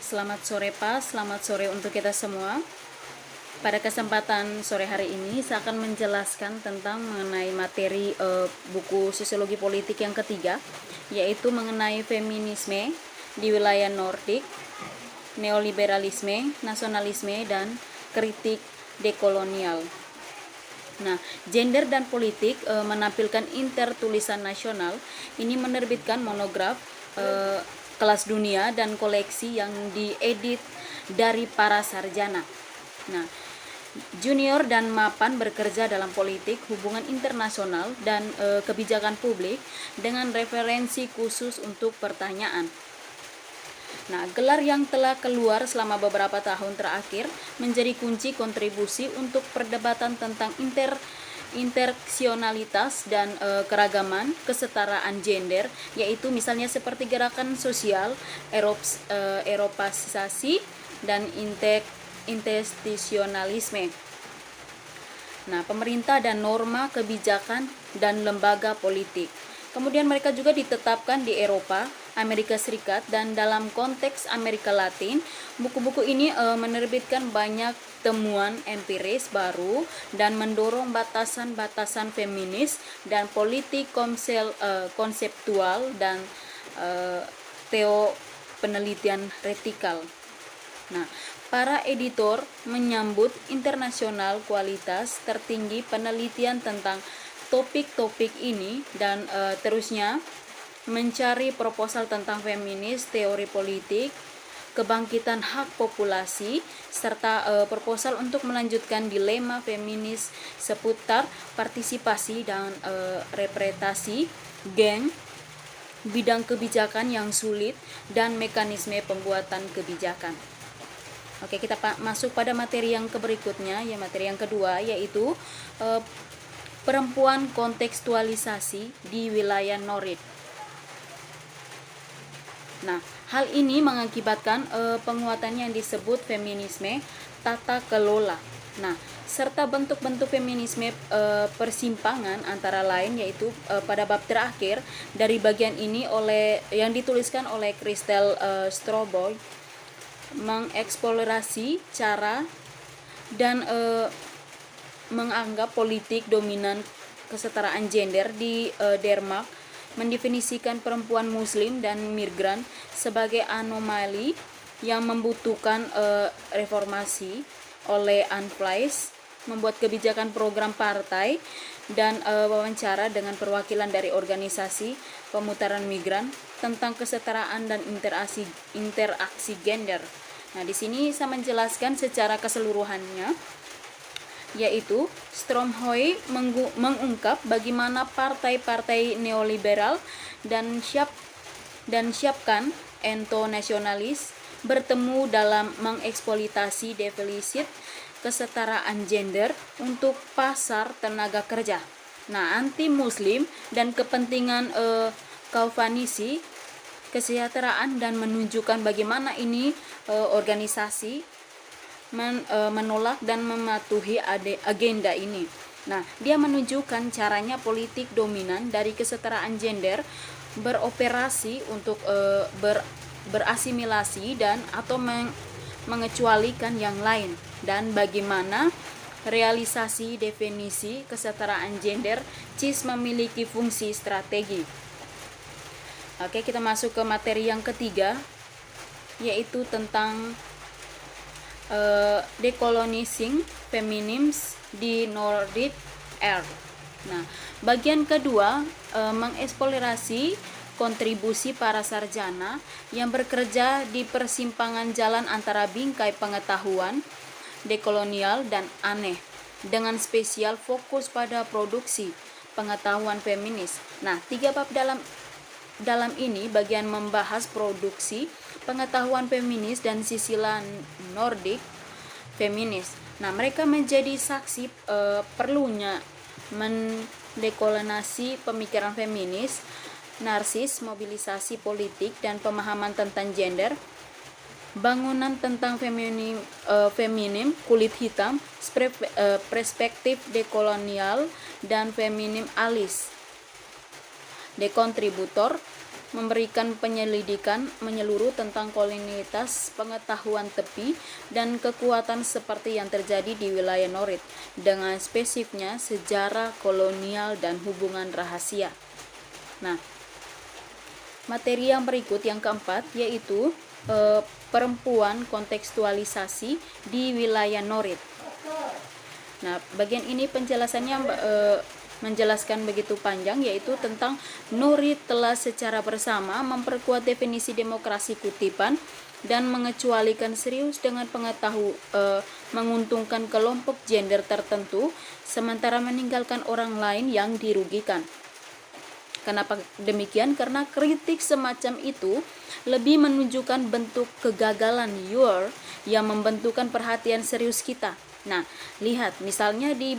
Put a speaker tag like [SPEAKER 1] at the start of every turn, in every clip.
[SPEAKER 1] Selamat sore Pak, selamat sore untuk kita semua. Pada kesempatan sore hari ini saya akan menjelaskan tentang mengenai materi buku Sosiologi Politik yang ketiga, yaitu mengenai feminisme di wilayah Nordik, neoliberalisme, nasionalisme, dan kritik dekolonial. Nah, Gender dan Politik menampilkan intertulisan nasional. Ini menerbitkan monograf kelas dunia dan koleksi yang diedit dari para sarjana. Nah, Junior dan Mapan bekerja dalam politik, hubungan internasional, dan kebijakan publik dengan referensi khusus untuk pertanyaan. Nah, gelar yang telah keluar selama beberapa tahun terakhir menjadi kunci kontribusi untuk perdebatan tentang interseksionalitas dan keragaman kesetaraan gender, yaitu misalnya seperti gerakan sosial, Eropasisasi, dan interseksionalisme. Nah, pemerintah dan norma kebijakan dan lembaga politik. Kemudian mereka juga ditetapkan di Eropa, Amerika Serikat, dan dalam konteks Amerika Latin. Buku-buku ini menerbitkan banyak temuan empiris baru dan mendorong batasan-batasan feminis dan politik konseptual dan penelitian retikal. Nah, para editor menyambut internasional kualitas tertinggi penelitian tentang topik-topik ini dan terusnya mencari proposal tentang feminis, teori politik, kebangkitan hak populasi, serta proposal untuk melanjutkan dilema feminis seputar partisipasi dan representasi, geng, bidang kebijakan yang sulit, dan mekanisme pembuatan kebijakan. Oke, kita masuk pada materi yang berikutnya, ya materi yang kedua, yaitu perempuan kontekstualisasi di wilayah Nordik. Nah, hal ini mengakibatkan penguatan yang disebut feminisme tata kelola. Nah, serta bentuk-bentuk feminisme persimpangan antara lain, yaitu pada bab terakhir dari bagian ini yang dituliskan oleh Christel Stroboy, mengeksplorasi cara dan menganggap politik dominan kesetaraan gender di Denmark, mendefinisikan perempuan muslim dan migran sebagai anomali yang membutuhkan reformasi oleh Anne Fleiss, membuat kebijakan program partai dan wawancara dengan perwakilan dari organisasi pemutaran migran tentang kesetaraan dan interaksi gender. Nah, di sini saya menjelaskan secara keseluruhannya, yaitu Stromhoi mengungkap bagaimana partai-partai neoliberal dan siapkan ento-nasionalis bertemu dalam mengeksploitasi defisit kesetaraan gender untuk pasar tenaga kerja. Nah, anti-muslim dan kepentingan kaufanisi kesejahteraan dan menunjukkan bagaimana ini organisasi menolak dan mematuhi agenda ini. Nah, dia menunjukkan caranya politik dominan dari kesetaraan gender beroperasi untuk berasimilasi dan atau mengecualikan yang lain, dan bagaimana realisasi definisi kesetaraan gender CIS memiliki fungsi strategi. Oke, kita masuk ke materi yang ketiga, yaitu tentang decolonizing feminism di Nordic Air. Nah, bagian kedua mengeksplorasi kontribusi para sarjana yang bekerja di persimpangan jalan antara bingkai pengetahuan dekolonial dan aneh, dengan spesial fokus pada produksi pengetahuan feminis. Nah, 3 bab dalam ini bagian membahas produksi pengetahuan feminis dan sisilan Nordik feminis. Nah, mereka menjadi saksi perlunya mendekolonasi pemikiran feminis, narsis, mobilisasi politik dan pemahaman tentang gender, bangunan tentang feminim kulit hitam, perspektif dekolonial dan feminim alis, dekontributor, memberikan penyelidikan menyeluruh tentang kolonialitas, pengetahuan tepi, dan kekuatan seperti yang terjadi di wilayah Norid, dengan spesifiknya sejarah kolonial dan hubungan rahasia. Nah, materi yang berikut yang keempat yaitu perempuan kontekstualisasi di wilayah Norid. Nah, bagian ini penjelasannya menjelaskan begitu panjang, yaitu tentang Norid telah secara bersama memperkuat definisi demokrasi kutipan dan mengecualikan serius dengan menguntungkan kelompok gender tertentu, sementara meninggalkan orang lain yang dirugikan. Kenapa demikian? Karena kritik semacam itu lebih menunjukkan bentuk kegagalan yang membentukkan perhatian serius kita. Nah, lihat misalnya di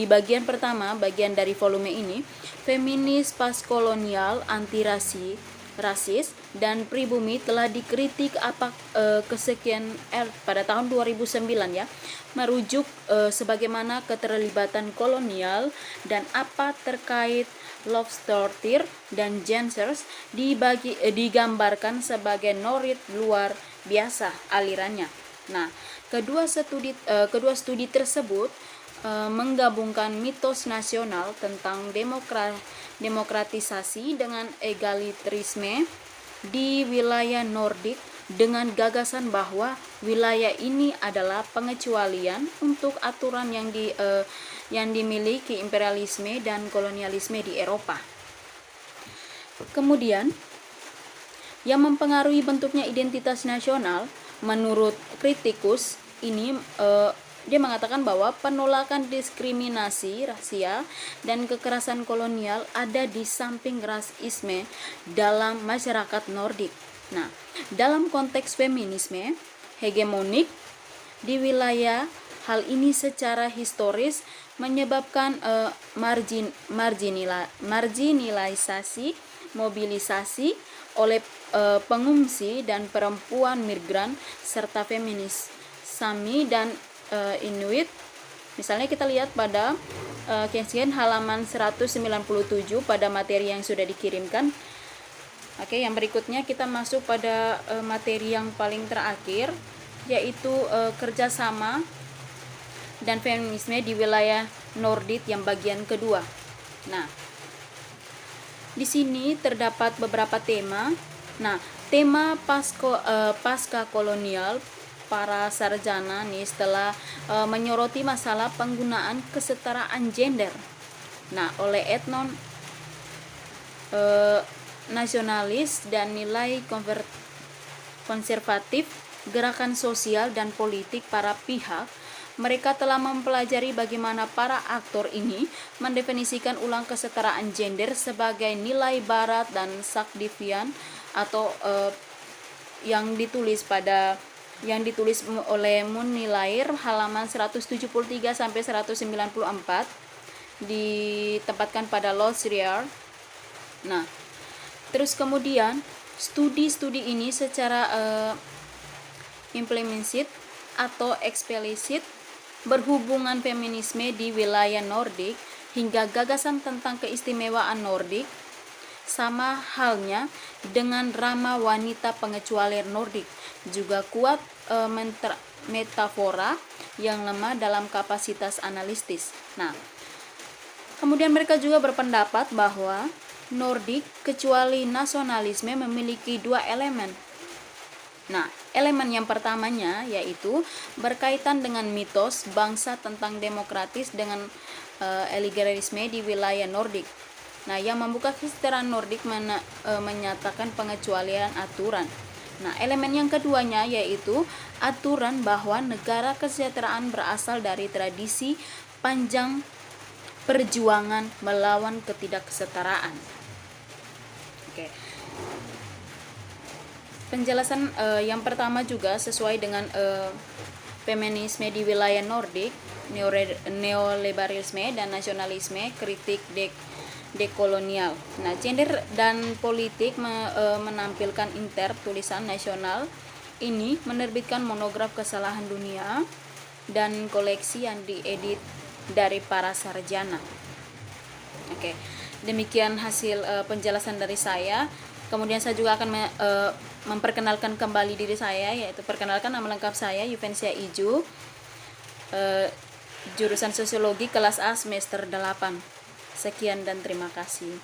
[SPEAKER 1] bagian pertama, bagian dari volume ini, feminis paskolonial, anti rasis dan pribumi telah dikritik pada tahun 2009 ya, merujuk sebagaimana keterlibatan kolonial dan apa terkait love story dan genders digambarkan sebagai Norid luar biasa alirannya. Nah, kedua studi tersebut menggabungkan mitos nasional tentang demokratisasi dengan egalitarisme di wilayah Nordik dengan gagasan bahwa wilayah ini adalah pengecualian untuk aturan yang dimiliki imperialisme dan kolonialisme di Eropa. Kemudian, yang mempengaruhi bentuknya identitas nasional, menurut kritikus ini dia mengatakan bahwa penolakan diskriminasi rasial dan kekerasan kolonial ada di samping rasisme dalam masyarakat Nordik. Nah, dalam konteks feminisme hegemonik di wilayah, hal ini secara historis menyebabkan marginalisasi, mobilisasi oleh pengungsi dan perempuan migran serta feminis Sami dan Inuit. Misalnya kita lihat pada halaman 197 pada materi yang sudah dikirimkan. Oke, yang berikutnya kita masuk pada materi yang paling terakhir, yaitu kerjasama dan feminisme di wilayah Nordik yang bagian kedua. Nah, di sini terdapat beberapa tema. Nah, tema pasca kolonial para sarjana nih setelah menyoroti masalah penggunaan kesetaraan gender. Nah, oleh etnon nasionalis dan nilai konservatif, gerakan sosial dan politik para pihak, mereka telah mempelajari bagaimana para aktor ini mendefinisikan ulang kesetaraan gender sebagai nilai barat dan Sakdivian atau yang ditulis oleh Munilair halaman 173 sampai 194 ditempatkan pada Losrier. Nah, terus kemudian studi-studi ini secara implisit atau eksplisit berhubungan feminisme di wilayah Nordik hingga gagasan tentang keistimewaan Nordik, sama halnya dengan drama wanita pengecualian Nordik, juga kuat metafora yang lemah dalam kapasitas analitis. Nah, kemudian mereka juga berpendapat bahwa Nordik kecuali nasionalisme memiliki dua elemen. Nah, elemen yang pertamanya yaitu berkaitan dengan mitos bangsa tentang demokratis dengan egalitarisme di wilayah Nordik. Nah, yang membuka kesetaraan Nordik menyatakan pengecualian aturan. Nah, elemen yang keduanya yaitu aturan bahwa negara kesejahteraan berasal dari tradisi panjang perjuangan melawan ketidaksetaraan. Oke. Penjelasan yang pertama juga sesuai dengan feminisme di wilayah Nordik, neoliberalisme dan nasionalisme, kritik dekolonial. Nah, gender dan politik menampilkan tulisan nasional ini menerbitkan monograf kesalahan dunia dan koleksi yang diedit dari para sarjana. Oke, demikian hasil penjelasan dari saya. Kemudian saya juga akan memperkenalkan kembali diri saya, yaitu perkenalkan nama lengkap saya Yuvensia Iju, jurusan Sosiologi kelas A semester 8. Sekian dan terima kasih.